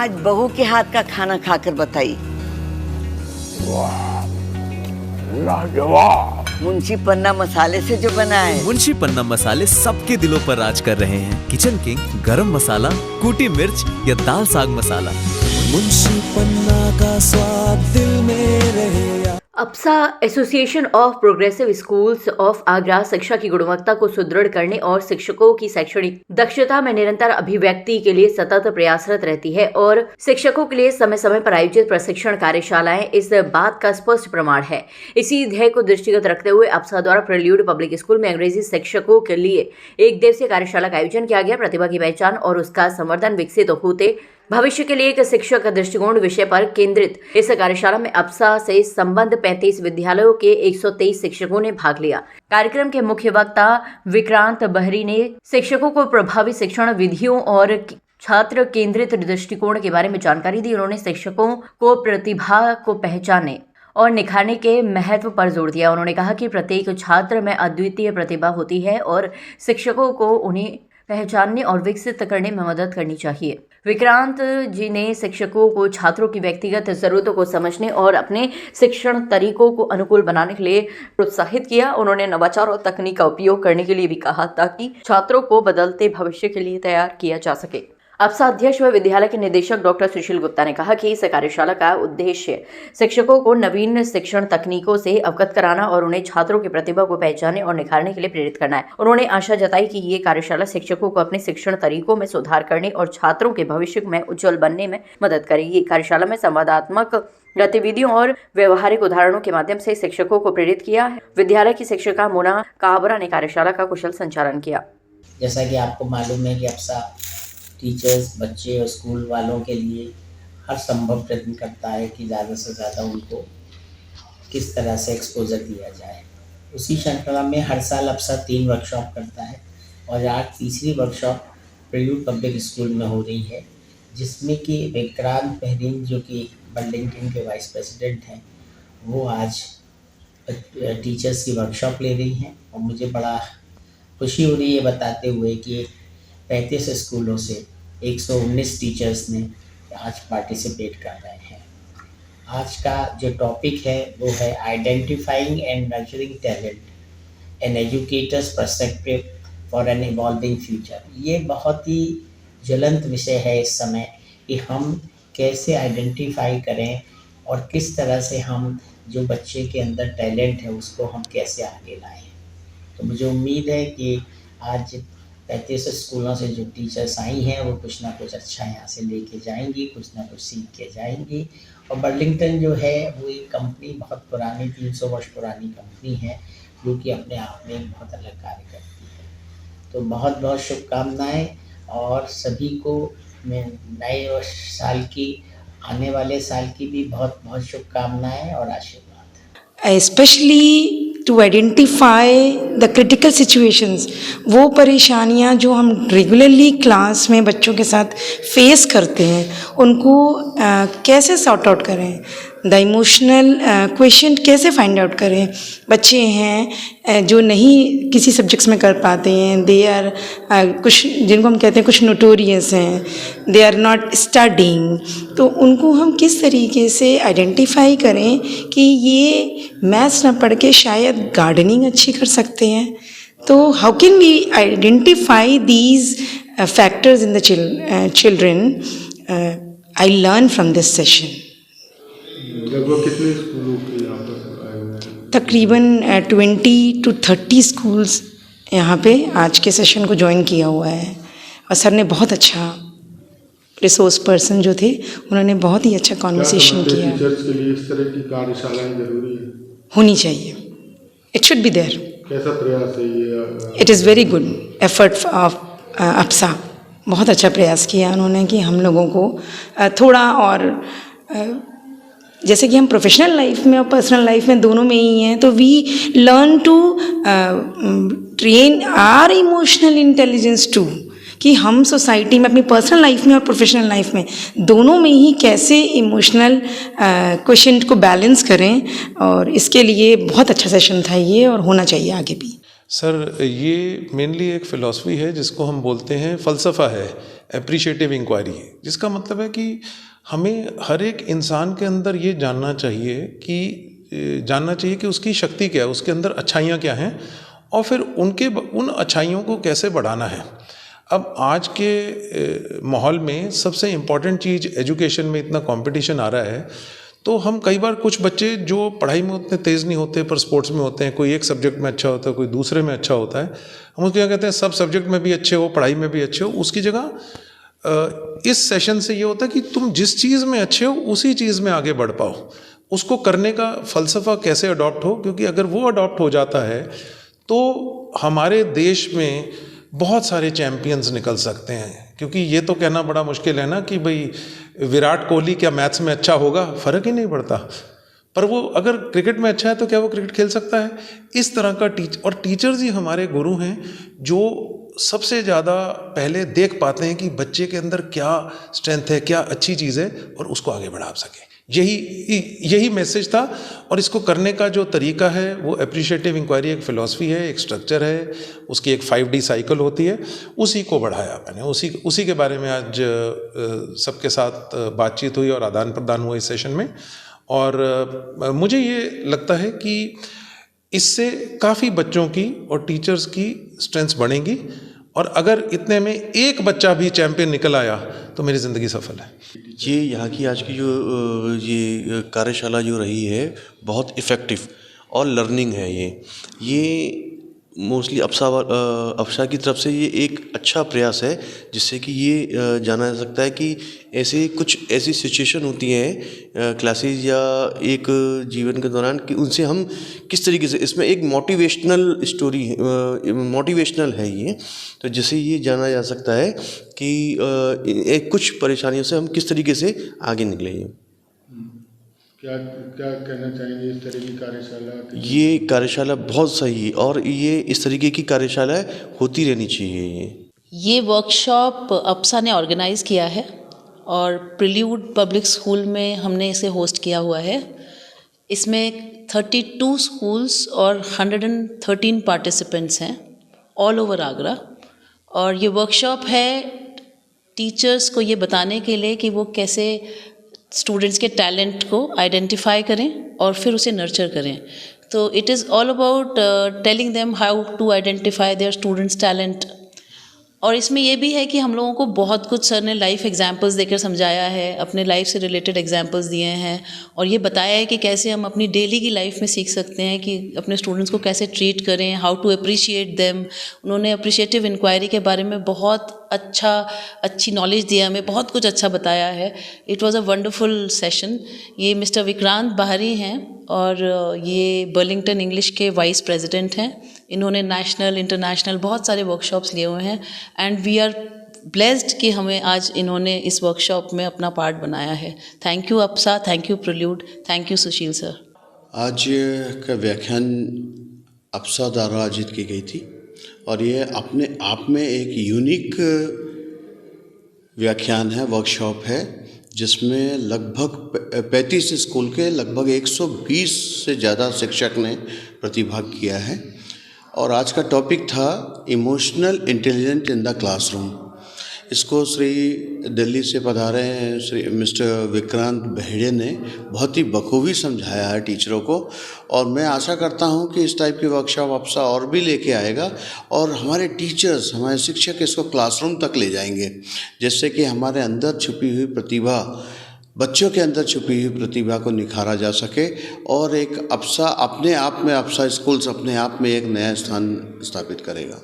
आज बहू के हाथ का खाना खाकर बताई। लाजवाब। मुंशी पन्ना मसाले से जो बना है। मुंशी पन्ना मसाले सबके दिलों पर राज कर रहे हैं। किचन किंग, गरम मसाला, कूटी मिर्च या दाल साग मसाला, मुंशी पन्ना का स्वाद दिल में रहे। APSA association of progressive schools of Agra शिक्षा की गुणवत्ता को सुदृढ़ करने और शिक्षकों की शैक्षणिक दक्षता में निरंतर अभिव्यक्ति के लिए सतत प्रयासरत रहती है और शिक्षकों के लिए समय समय पर आयोजित प्रशिक्षण कार्यशालाएं इस बात का स्पष्ट प्रमाण है। इसी ध्येय को दृष्टिगत रखते हुए अप्सा द्वारा प्रेल्यूड पब्लिक स्कूल में अंग्रेजी शिक्षकों के लिए एक दिवसीय कार्यशाला का आयोजन किया गया। प्रतिभा की पहचान और उसका संवर्धन विकसित होते भविष्य के लिए एक शिक्षक का दृष्टिकोण विषय पर केंद्रित इस कार्यशाला में अप्सा से संबद्ध 35 विद्यालयों के 123 शिक्षकों ने भाग लिया। कार्यक्रम के मुख्य वक्ता विक्रांत बहरी ने शिक्षकों को प्रभावी शिक्षण विधियों और छात्र केंद्रित दृष्टिकोण के बारे में जानकारी दी। उन्होंने शिक्षकों को प्रतिभा को पहचानने और निखारने के महत्व पर जोर दिया। उन्होंने कहा कि प्रत्येक छात्र में अद्वितीय प्रतिभा होती है और शिक्षकों को उन्हें पहचानने और विकसित करने में मदद करनी चाहिए। विक्रांत जी ने शिक्षकों को छात्रों की व्यक्तिगत जरूरतों को समझने और अपने शिक्षण तरीकों को अनुकूल बनाने के लिए प्रोत्साहित किया। उन्होंने नवाचार और तकनीक का उपयोग करने के लिए भी कहा ताकि छात्रों को बदलते भविष्य के लिए तैयार किया जा सके। अप्सा अध्यक्ष व विद्यालय के निदेशक डॉक्टर सुशील गुप्ता ने कहा कि इस कार्यशाला का उद्देश्य शिक्षकों को नवीन शिक्षण तकनीकों से अवगत कराना और उन्हें छात्रों की प्रतिभा को पहचानने और निखारने के लिए प्रेरित करना है। उन्होंने आशा जताई कि ये कार्यशाला शिक्षकों को अपने शिक्षण तरीकों में सुधार करने और छात्रों के भविष्य में उज्जवल बनने में मदद करेगी। कार्यशाला में संवादात्मक गतिविधियों और व्यवहारिक उदाहरणों के माध्यम से शिक्षकों को प्रेरित किया। विद्यालय की शिक्षिका मोना काबरा ने कार्यशाला का कुशल संचालन किया। जैसा कि आपको मालूम है कि अप्सा टीचर्स, बच्चे और स्कूल वालों के लिए हर संभव प्रयत्न करता है कि ज़्यादा से ज़्यादा उनको किस तरह से एक्सपोजर दिया जाए। उसी श्रृंखला में हर साल अप्सा 3 वर्कशॉप करता है और आज तीसरी वर्कशॉप प्रेल्यूड पब्लिक स्कूल में हो रही है, जिसमें कि विक्रांत बहरीन जो कि बर्लिंगटन के वाइस प्रेसिडेंट हैं, वो आज टीचर्स की वर्कशॉप ले रही हैं। और मुझे बड़ा खुशी हो रही है बताते हुए कि 35 स्कूलों से 119 टीचर्स ने आज पार्टिसिपेट कर रहे हैं। आज का जो टॉपिक है वो है identifying and nurturing talent an educator's perspective for an evolving future. ये बहुत ही ज्वलंत विषय है इस समय कि हम कैसे आइडेंटिफाई करें और किस तरह से हम जो बच्चे के अंदर टैलेंट है उसको हम कैसे आगे लाएं। तो मुझे उम्मीद है कि आज 35 स्कूलों से जो टीचर्स आई हैं वो कुछ ना कुछ अच्छा यहाँ से लेके जाएंगी, कुछ ना कुछ सीख के जाएंगी। और बर्लिंगटन जो है वो एक कंपनी बहुत पुरानी 300 वर्ष पुरानी कंपनी है जो कि अपने आप में एक बहुत अलग कार्य करती है। तो बहुत बहुत शुभकामनाएं और सभी को मैं नए वर्ष साल की आने वाले साल की भी बहुत बहुत शुभकामनाएं और आशीर्वाद। Especially to identify the critical situations, वो परेशानियां जो हम रेगुलरली क्लास में बच्चों के साथ फेस करते हैं उनको कैसे सॉर्ट आउट करें, द इमोशनल क्वेश्चन कैसे फाइंड आउट करें। बच्चे हैं जो नहीं किसी सब्जेक्ट्स में कर पाते हैं, दे आर कुछ जिनको हम कहते हैं कुछ नोटोरियस हैं, दे आर नॉट स्टडिंग, तो उनको हम किस तरीके से आइडेंटिफाई करें कि ये मैथ्स ना पढ़ के शायद गार्डनिंग अच्छी कर सकते हैं। तो how can we identify these factors in the children. I learn from this session. लगभग कितने स्कूलों के यहाँ पर आए हुए हैं? तकरीबन 20 to 30 स्कूल्स यहाँ पे आज के सेशन को ज्वाइन किया हुआ है। और सर ने बहुत अच्छा, रिसोर्स पर्सन जो थे उन्होंने बहुत ही अच्छा कॉन्वर्सेशन किया। टीचर्स के लिए इस तरह की कार्यशालाएं जरूरी है, होनी चाहिए, इट शुड बी देयर। कैसा प्रयास है ये? It is very good effort of APSA. बहुत अच्छा प्रयास किया उन्होंने कि हम लोगों को थोड़ा और जैसे कि हम प्रोफेशनल लाइफ में और पर्सनल लाइफ में दोनों में ही हैं, तो we learn to train our emotional intelligence too, कि हम सोसाइटी में अपनी पर्सनल लाइफ में और प्रोफेशनल लाइफ में दोनों में ही कैसे इमोशनल क्वेश्चन को बैलेंस करें। और इसके लिए बहुत अच्छा सेशन था ये, और होना चाहिए आगे भी। सर ये मेनली एक फ़िलॉसफी है जिसको हम बोलते हैं फ़लसफ़ा है, एप्रिशिएटिव इंक्वायरी, जिसका मतलब है कि हमें हर एक इंसान के अंदर ये जानना चाहिए कि उसकी शक्ति क्या है, उसके अंदर अच्छाइयाँ क्या हैं और फिर उन अच्छाइयों को कैसे बढ़ाना है। अब आज के माहौल में सबसे इम्पॉर्टेंट चीज़ एजुकेशन में इतना कंपटीशन आ रहा है, तो हम कई बार कुछ बच्चे जो पढ़ाई में उतने तेज़ नहीं होते पर स्पोर्ट्स में होते हैं, कोई एक सब्जेक्ट में अच्छा होता है, कोई दूसरे में अच्छा होता है, हम उसको क्या कहते हैं सब सब्जेक्ट में भी अच्छे हो, पढ़ाई में भी अच्छे हो। उसकी जगह इस सेशन से ये होता है कि तुम जिस चीज़ में अच्छे हो उसी चीज़ में आगे बढ़ पाओ, उसको करने का फ़लसफ़ा कैसे अडॉप्ट हो, क्योंकि अगर वो अडॉप्ट हो जाता है तो हमारे देश में बहुत सारे चैम्पियंस निकल सकते हैं। क्योंकि ये तो कहना बड़ा मुश्किल है ना कि भाई विराट कोहली क्या मैथ्स में अच्छा होगा, फ़र्क ही नहीं पड़ता, पर वो अगर क्रिकेट में अच्छा है तो क्या वो क्रिकेट खेल सकता है। इस तरह का टीचर्स ही हमारे गुरु हैं जो सबसे ज़्यादा पहले देख पाते हैं कि बच्चे के अंदर क्या स्ट्रेंथ है, क्या अच्छी चीज़ है और उसको आगे बढ़ा सकें। यही मैसेज था और इसको करने का जो तरीका है वो एप्रिशिएटिव इंक्वायरी एक फ़िलॉसफी है, एक स्ट्रक्चर है, उसकी एक 5D साइकिल होती है, उसी को बढ़ाया मैंने। उसी के बारे में आज सबके साथ बातचीत हुई और आदान प्रदान हुआ इस सेशन में। और मुझे ये लगता है कि इससे काफ़ी बच्चों की और टीचर्स की स्ट्रेंथ्स बढ़ेंगी और अगर इतने में एक बच्चा भी चैंपियन निकल आया तो मेरी ज़िंदगी सफल है। ये यहाँ की आज की जो ये कार्यशाला जो रही है बहुत इफ़ेक्टिव और लर्निंग है। ये मोस्टली अप्सा की तरफ से ये एक अच्छा प्रयास है जिससे कि ये जाना जा सकता है कि ऐसी सिचुएशन होती हैं क्लासेस या एक जीवन के दौरान कि उनसे हम किस तरीके से, इसमें एक मोटिवेशनल है ये, तो जिससे ये जाना जा सकता है कि कुछ परेशानियों से हम किस तरीके से आगे निकलेंगे। क्या कहना चाहेंगे इस तरह की कार्यशाला? ये कार्यशाला बहुत सही और ये इस तरीके की कार्यशालाएं होती रहनी चाहिए। ये वर्कशॉप अप्सा ने ऑर्गेनाइज़ किया है और प्रिल्यूड पब्लिक स्कूल में हमने इसे होस्ट किया हुआ है। इसमें 32 स्कूल्स और 113 पार्टिसिपेंट्स हैं ऑल ओवर आगरा। और ये वर्कशॉप है टीचर्स को ये बताने के लिए कि वो कैसे स्टूडेंट्स के टैलेंट को आइडेंटिफाई करें और फिर उसे नर्चर करें। तो it is all about telling them how to identify their students talent. और इसमें यह भी है कि हम लोगों को बहुत कुछ सर ने लाइफ एग्जांपल्स देकर समझाया है, अपने लाइफ से रिलेटेड एग्जांपल्स दिए हैं और ये बताया है कि कैसे हम अपनी डेली की लाइफ में सीख सकते हैं कि अपने स्टूडेंट्स को कैसे ट्रीट करें, हाउ टू अप्रिशिएट देम। उन्होंने अप्रिशिएटिव इंक्वायरी के बारे में बहुत अच्छी नॉलेज दिया, हमें बहुत कुछ अच्छा बताया है। It was a wonderful session. ये मिस्टर विक्रांत बाहरी हैं और ये बर्लिंगटन इंग्लिश के वाइस प्रेसिडेंट हैं। इन्होंने नेशनल इंटरनेशनल बहुत सारे वर्कशॉप्स लिए हुए हैं एंड वी आर ब्लेस्ड कि हमें आज इन्होंने इस वर्कशॉप में अपना पार्ट बनाया है। Thank you APSA, thank you Prelude, thank you Sushil sir. आज का व्याख्यान अप्सा द्वारा आयोजित की गई थी और ये अपने आप में एक यूनिक व्याख्यान है, वर्कशॉप है, जिसमें लगभग 35 स्कूल के लगभग 120 से ज़्यादा शिक्षक ने प्रतिभाग किया है। और आज का टॉपिक था emotional intelligence in the classroom. इसको श्री दिल्ली से पधारे हैं श्री मिस्टर विक्रांत बहेड़े ने बहुत ही बखूबी समझाया है टीचरों को और मैं आशा करता हूं कि इस टाइप की वर्कशॉप अप्सा और भी लेके आएगा और हमारे टीचर्स, हमारे शिक्षक इसको क्लासरूम तक ले जाएंगे, जिससे कि हमारे अंदर छुपी हुई प्रतिभा, बच्चों के अंदर छुपी हुई प्रतिभा को निखारा जा सके और एक अप्सा अपने आप में, अप्सा स्कूल्स अपने आप में एक नया स्थान स्थापित करेगा।